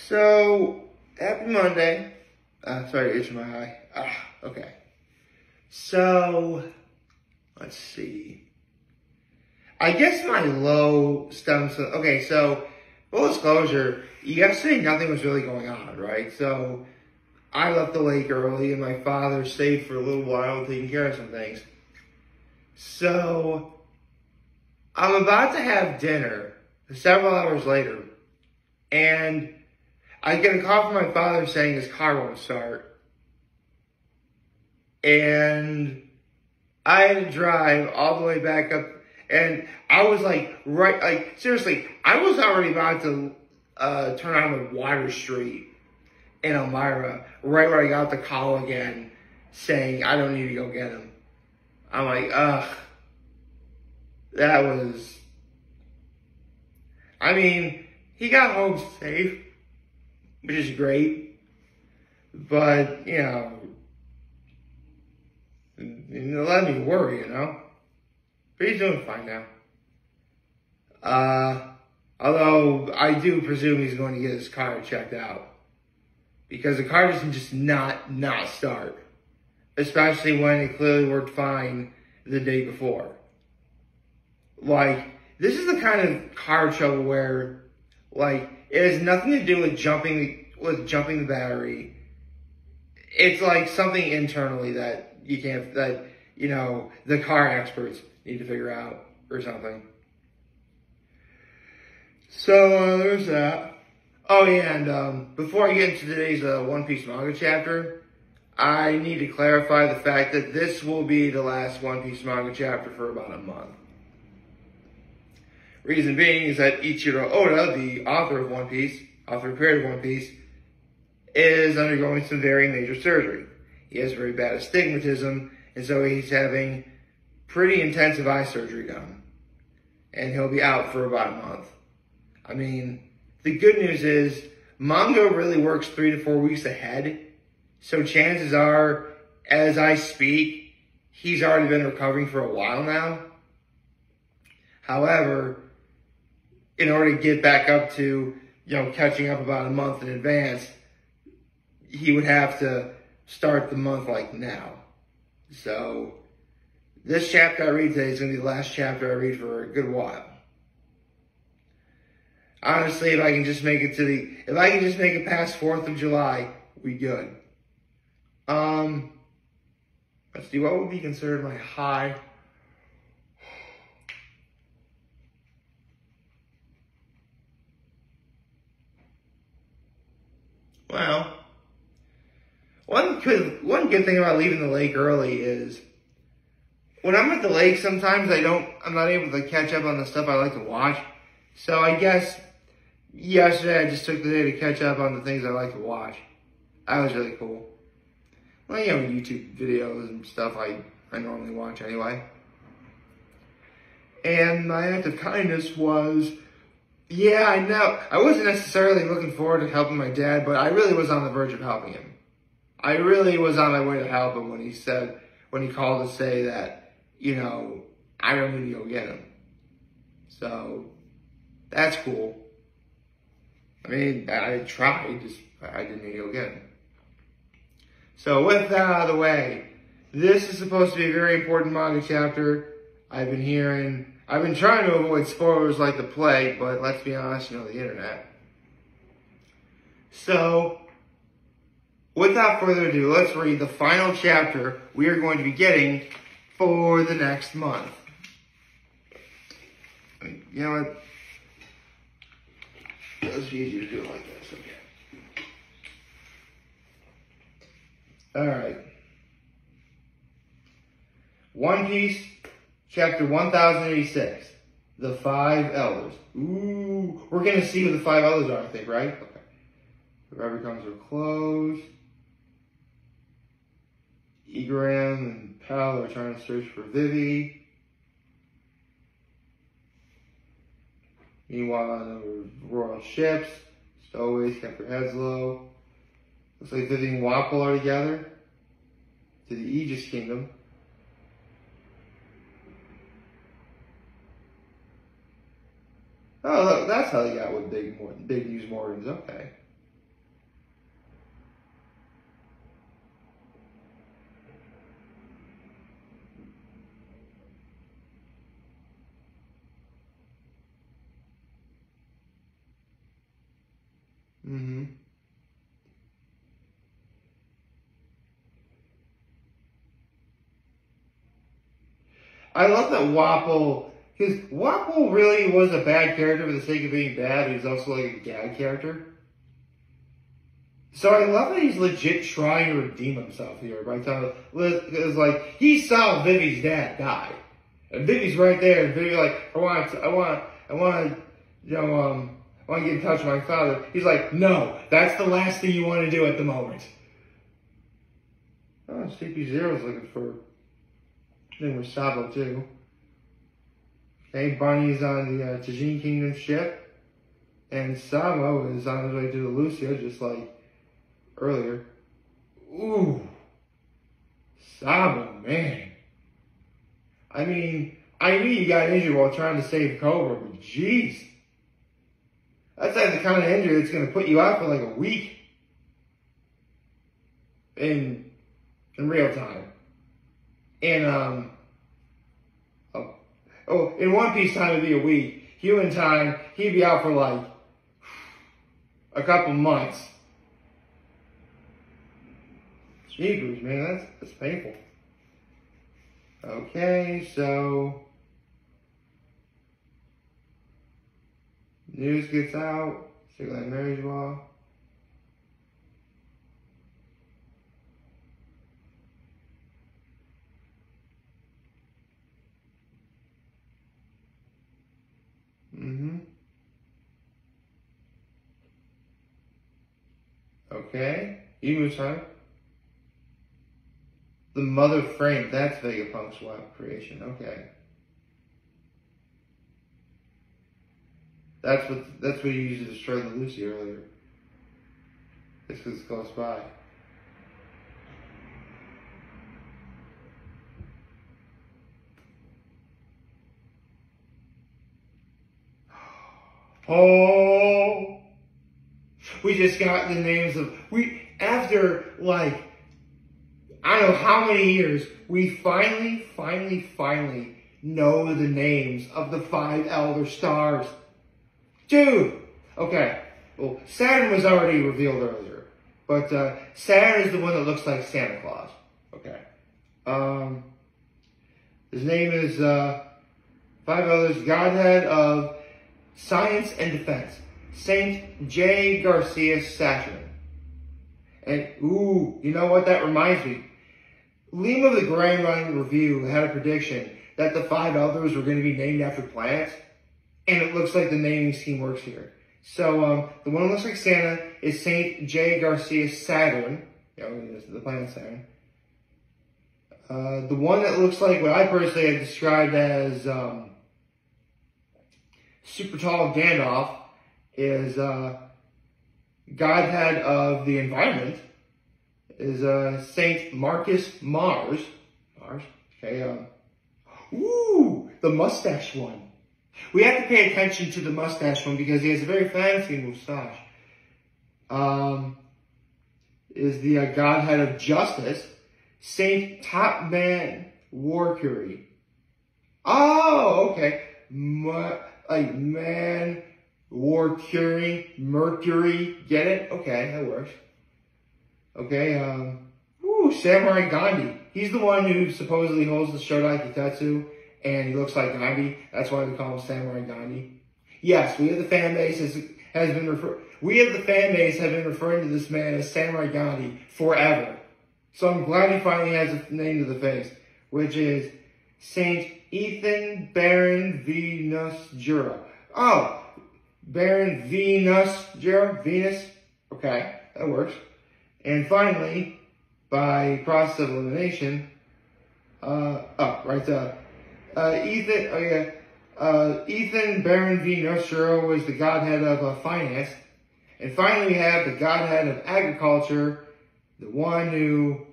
So, happy Monday. Sorry, itching my eye. Okay. So, let's see. I guess my low stems from, okay, so, full disclosure, yesterday nothing was really going on, right? So, I left the lake early and my father stayed for a little while taking care of some things. So, I'm about to have dinner several hours later, and I get a call from my father saying his car won't start. And I had to drive all the way back up, and I was seriously, I was already about to turn on Water Street in Elmira, right where I got the call again, saying I don't need to go get him. I'm like, that was, I mean, he got home safe, which is great, but, you know, it let me worry, you know, but he's doing fine now. Although I do presume he's going to get his car checked out, because the car doesn't just not start, especially when it clearly worked fine the day before. Like, this is the kind of car trouble where, like, it has nothing to do with jumping the battery. It's like something internally that you know, the car experts need to figure out or something. So, there's that. Oh yeah, and before I get into today's One Piece manga chapter, I need to clarify the fact that this will be the last One Piece manga chapter for about a month. Reason being is that Eiichiro Oda, the author of One Piece, author and creator of One Piece, is undergoing some very major surgery. He has very bad astigmatism, and so he's having pretty intensive eye surgery done. And he'll be out for about a month. I mean, the good news is, manga really works 3 to 4 weeks ahead, so chances are, as I speak, he's already been recovering for a while now. However, in order to get back up to, you know, catching up about a month in advance, he would have to start the month like now. So, this chapter I read today is going to be the last chapter I read for a good while. Honestly, if I can just make it past 4th of July, we good. Let's see, what would be considered my high? Well, one good thing about leaving the lake early is when I'm at the lake, sometimes I'm not able to catch up on the stuff I like to watch. So I guess yesterday I just took the day to catch up on the things I like to watch. That was really cool. Well, you know, YouTube videos and stuff I normally watch anyway. And my act of kindness was, yeah, I know. I wasn't necessarily looking forward to helping my dad, but I really was on the verge of helping him. I really was on my way to help him when he called to say that, you know, I don't need to go get him. So, that's cool. I mean, I tried, just I didn't need to go get him. So, with that out of the way, this is supposed to be a very important manga chapter. I've been trying to avoid spoilers like the plague, but let's be honest, you know, the internet. So, without further ado, let's read the final chapter we are going to be getting for the next month. You know what? It's easier to do it like this, okay. Alright. One Piece, chapter 1086. The Five Elders. Ooh, we're going to see who the Five Elders are, I think, right? Okay. The river comes to a close. Egram and Pal are trying to search for Vivi. Meanwhile, on the royal ships, stowaways kept their heads low. Looks like Vivi and Wapol are together to the Aegis Kingdom. Oh, look, that's how they got with big news Morgans. Okay. Mm-hmm. I love that Wapple, because Wapple really was a bad character for the sake of being bad. He's also like a gag character. So I love that he's legit trying to redeem himself here by telling, it's like, he saw Vivi's dad die. And Vivi's right there, and Vivi's like, I want to, you know, I want to get in touch with my father. He's like, no, that's the last thing you want to do at the moment. Oh, CP0's looking for thing with Sabo too. Okay, Bonnie's on the Tajin Kingdom ship, and Sabo is on his way to the Lucia, just like earlier. Ooh, Sabo, man. I mean, I knew you got injured while trying to save Cobra, but jeez. That's like the kind of injury that's going to put you out for like a week in real time. And, in One Piece time it'd be a week. Human time, he'd be out for like a couple months. Jeepers, man, that's painful. Okay, so news gets out, Siglet marriage law. Okay, Emu time. The mother frame, that's Vegapunk's wild creation. Okay. That's what you used to destroy the Lucy earlier. It's because it's close by. Oh, we just got the names of, after like, I don't know how many years, we finally know the names of the 5 Elder Stars. Dude! Okay, well, Saturn was already revealed earlier, but Saturn is the one that looks like Santa Claus. Okay. His name is 5 Elders, Godhead of Science and Defense, Saint J. Garcia Saturn. And, ooh, you know what? That reminds me. Lima of the Grand Line Review had a prediction that the 5 Elders were going to be named after planets, and it looks like the naming scheme works here. So, the one that looks like Santa is Saint J. Garcia Saturn. Yeah, the planet Saturn. The one that looks like what I personally had described as super tall Gandalf is Godhead of the Environment, is Saint Marcus Mars. Okay. Ooh, the mustache one. We have to pay attention to the mustache one because he has a very fancy mustache. Is the Godhead of Justice, Saint Top Man Warcury. Oh, okay. Like man, Warcury, Mercury. Get it? Okay, that works. Okay, Samurai Gandhi. He's the one who supposedly holds the Shodai Kitetsu, and he looks like Gandhi. That's why we call him Samurai Gandhi. Yes, we of the fan base have been referring to this man as Samurai Gandhi forever. So I'm glad he finally has a name to the face, which is Saint Ethan Baron Venus Jura. Oh, Baron Venus Jura? Venus? Okay, that works. And finally, by process of elimination, Ethan Baron V. Nostro was the godhead of finance. And finally, we have the godhead of agriculture, the one who,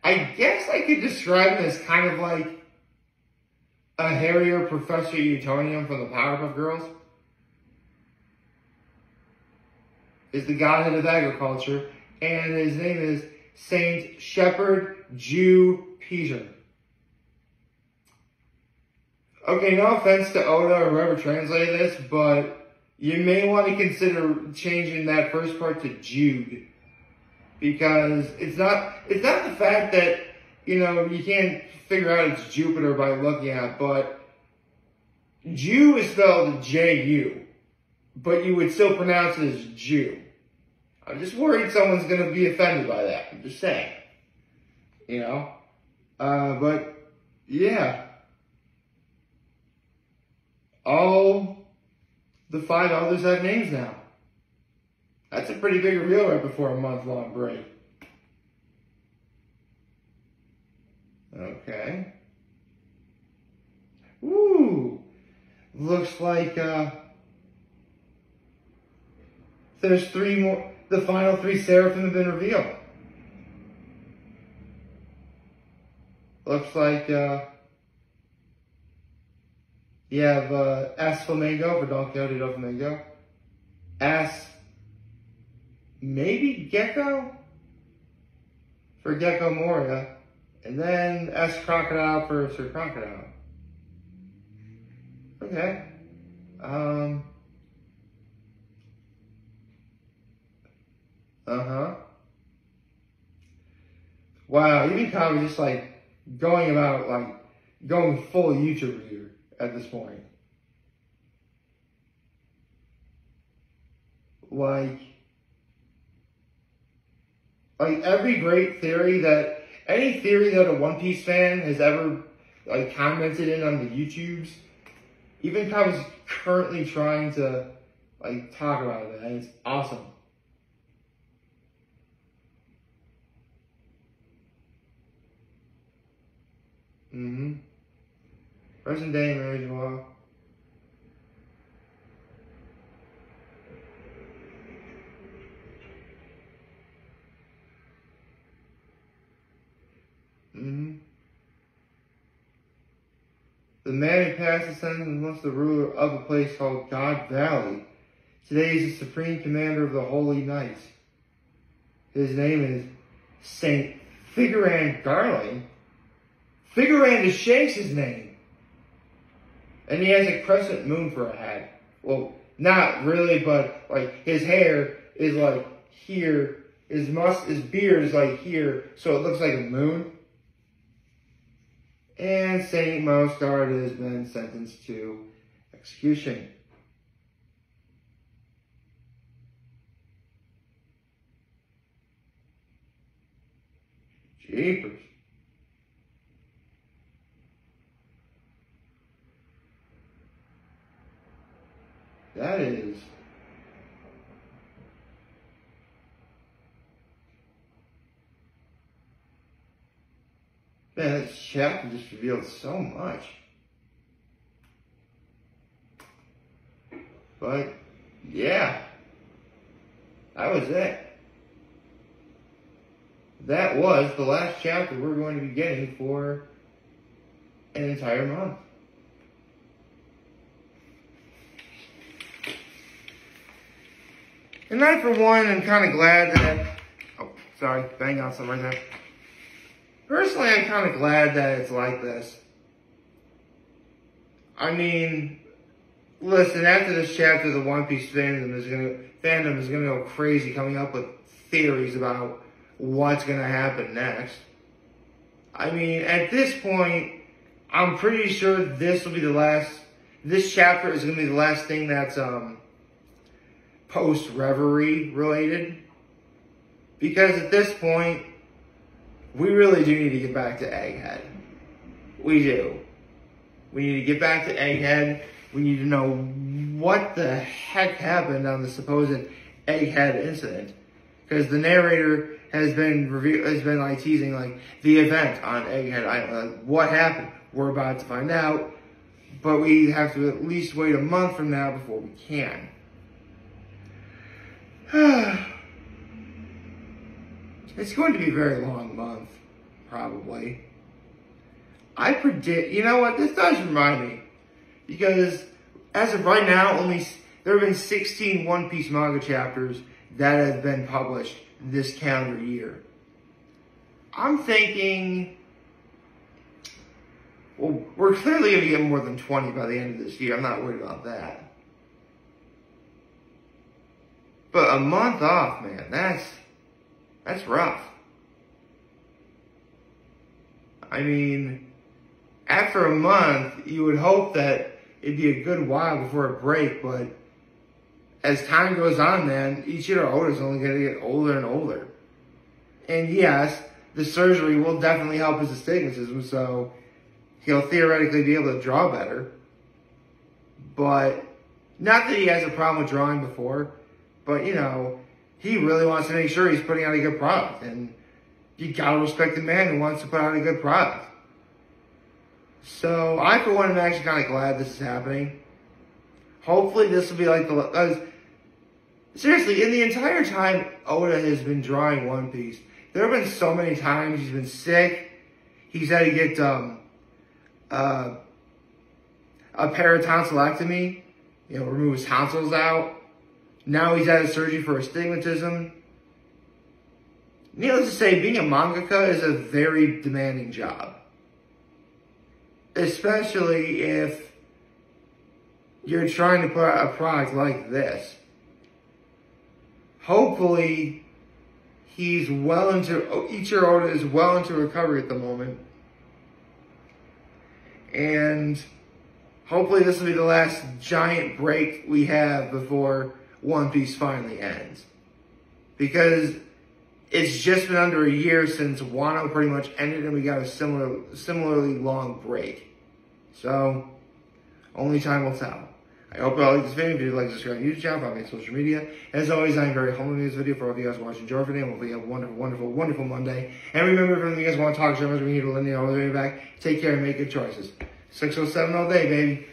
I guess I could describe him as kind of like a hairier Professor Utonium from the Powerpuff Girls is the godhead of agriculture, and his name is Saint Shepherd Jew Peter. Okay, no offense to Oda or whoever translated this, but you may want to consider changing that first part to Jude. Because it's not the fact that, you know, you can't figure out it's Jupiter by looking at it, but Jew is spelled J-U, but you would still pronounce it as Jew. I'm just worried someone's going to be offended by that. I'm just saying. You know? But, yeah. All the 5 others have names now. That's a pretty big reveal right before a month-long break. Okay. Ooh. Looks like, there's 3 more. The final 3 seraphim have been revealed. Looks like, you have, S Flamingo for Don Quixote del Flamingo. S maybe Gecko for Gecko Moria, and then S Crocodile for Sir Crocodile. Okay. Wow, even Kami's just like going about like going full YouTuber here at this point. Like every great theory that, any theory that a One Piece fan has ever like commented in on the YouTubes, even Kami's currently trying to like talk about it, and it's awesome. Present day marriage law. The man who passed the sentence was the ruler of a place called God Valley. Today he's the supreme commander of the Holy Knights. His name is Saint Figurand Garling. Figurand is Shanks' name. And he has a crescent moon for a hat. Well, not really, but like his hair is like here. His beard is like here, so it looks like a moon. And Saint Mostard has been sentenced to execution. Jeepers. That is... Man, this chapter just revealed so much. But, yeah. That was it. That was the last chapter we're going to be getting for an entire month. And I, for one, am kind of glad that... Oh, sorry. Bang on something right there. Personally, I'm kind of glad that it's like this. I mean, listen, after this chapter, the One Piece fandom is gonna go crazy coming up with theories about what's gonna happen next. I mean, at this point, I'm pretty sure this chapter is gonna be the last thing that's, post-Reverie related. Because at this point, we really do need to get back to Egghead. We do. We need to get back to Egghead. We need to know what the heck happened on the supposed Egghead incident. Because the narrator has been like teasing like the event on Egghead Island. Like, what happened? We're about to find out. But we have to at least wait a month from now before we can. It's going to be a very long month, probably. I predict, you know what, this does remind me. Because as of right now, there have been 16 One Piece manga chapters that have been published this calendar year. I'm thinking, well, we're clearly going to get more than 20 by the end of this year. I'm not worried about that. But a month off, man, that's rough. I mean, after a month, you would hope that it'd be a good while before a break, but as time goes on, man, Eiichiro Oda is only going to get older and older. And yes, the surgery will definitely help his astigmatism, so he'll theoretically be able to draw better. But, not that he has a problem with drawing before, but, you know, he really wants to make sure he's putting out a good product. And you gotta respect the man who wants to put out a good product. So, I, for one, am actually kind of glad this is happening. Hopefully, this will be like seriously, in the entire time Oda has been drawing One Piece, there have been so many times he's been sick. He's had to get a paratonsillectomy, you know, remove his tonsils out. Now he's had a surgery for astigmatism. Needless to say, being a mangaka is a very demanding job. Especially if you're trying to put out a product like this. Hopefully, Eiichiro Oda is well into recovery at the moment. And hopefully this will be the last giant break we have before One Piece finally ends. Because it's just been under a year since Wano pretty much ended and we got a similarly long break. So, only time will tell. I hope you all like this video. If you like, subscribe to the YouTube channel, follow me on social media. As always, I am very humble in this video for all of you guys watching. Enjoy for today. Hopefully you have a wonderful, wonderful, wonderful Monday. And remember, if you guys want to talk to me, we're here to lend you all the way back. Take care and make good choices. 607 all day, baby.